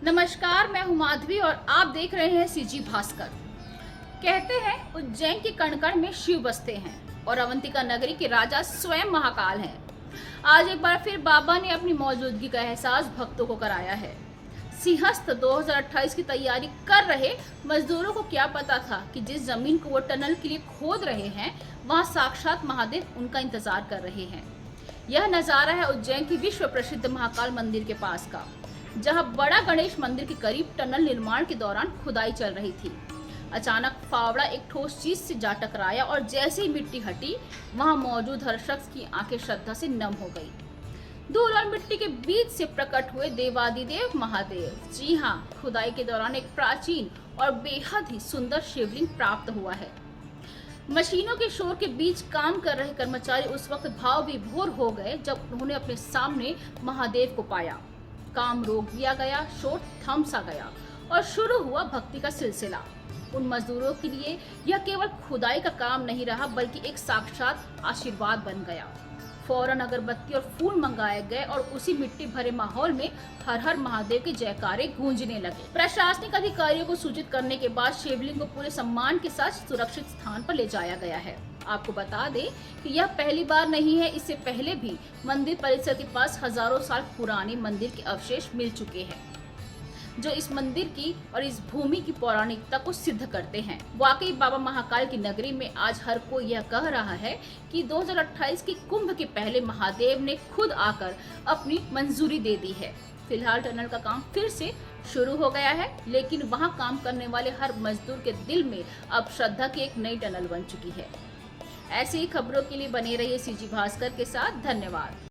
नमस्कार, मैं हूं माधवी और आप देख रहे हैं सीजी भास्कर। कहते हैं उज्जैन के कण कण में शिव बसते हैं और अवंतिका नगरी के राजा स्वयं महाकाल हैं। आज एक बार फिर बाबा ने अपनी मौजूदगी का एहसास भक्तों को कराया है। सिंहस्थ 2028 की तैयारी कर रहे मजदूरों को क्या पता था कि जिस जमीन को वो टनल के लिए खोद रहे हैं वहां साक्षात महादेव उनका इंतजार कर रहे हैं। यह नजारा है उज्जैन की विश्व प्रसिद्ध महाकाल मंदिर के पास का, जहां बड़ा गणेश मंदिर के करीब टनल निर्माण के दौरान खुदाई चल रही थी। अचानक फावड़ा एक ठोस चीज से जा टकराया और जैसे ही मिट्टी हटी, वहां मौजूद हर शख्स की आंखें श्रद्धा से नम हो गई। धूल और मिट्टी के बीच से प्रकट हुए देवादिदेव महादेव। जी हाँ, खुदाई के दौरान एक प्राचीन और बेहद ही सुंदर शिवलिंग प्राप्त हुआ है। मशीनों के शोर के बीच काम कर रहे कर्मचारी उस वक्त भाव विभोर हो गए जब उन्होंने अपने सामने महादेव को पाया। काम रोक दिया गया, शोर थम सा गया और शुरू हुआ भक्ति का सिलसिला। उन मजदूरों के लिए यह केवल खुदाई का काम नहीं रहा, बल्कि एक साक्षात आशीर्वाद बन गया। फौरन अगरबत्ती और फूल मंगाए गए और उसी मिट्टी भरे माहौल में हर हर महादेव के जयकारे गूंजने लगे। प्रशासनिक अधिकारियों को सूचित करने के बाद शिवलिंग को पूरे सम्मान के साथ सुरक्षित स्थान पर ले जाया गया है। आपको बता दें कि यह पहली बार नहीं है, इससे पहले भी मंदिर परिसर के पास हजारों साल पुराने मंदिर के अवशेष मिल चुके हैं, जो इस मंदिर की और इस भूमि की पौराणिकता को सिद्ध करते हैं। वाकई बाबा महाकाल की नगरी में आज हर कोई यह कह रहा है कि 2028 के कुंभ के पहले महादेव ने खुद आकर अपनी मंजूरी दे दी है। फिलहाल टनल का काम फिर से शुरू हो गया है, लेकिन वहां काम करने वाले हर मजदूर के दिल में अब श्रद्धा की एक नई टनल बन चुकी है। ऐसी ही खबरों के लिए बने रहिए सीजी भास्कर के साथ। धन्यवाद।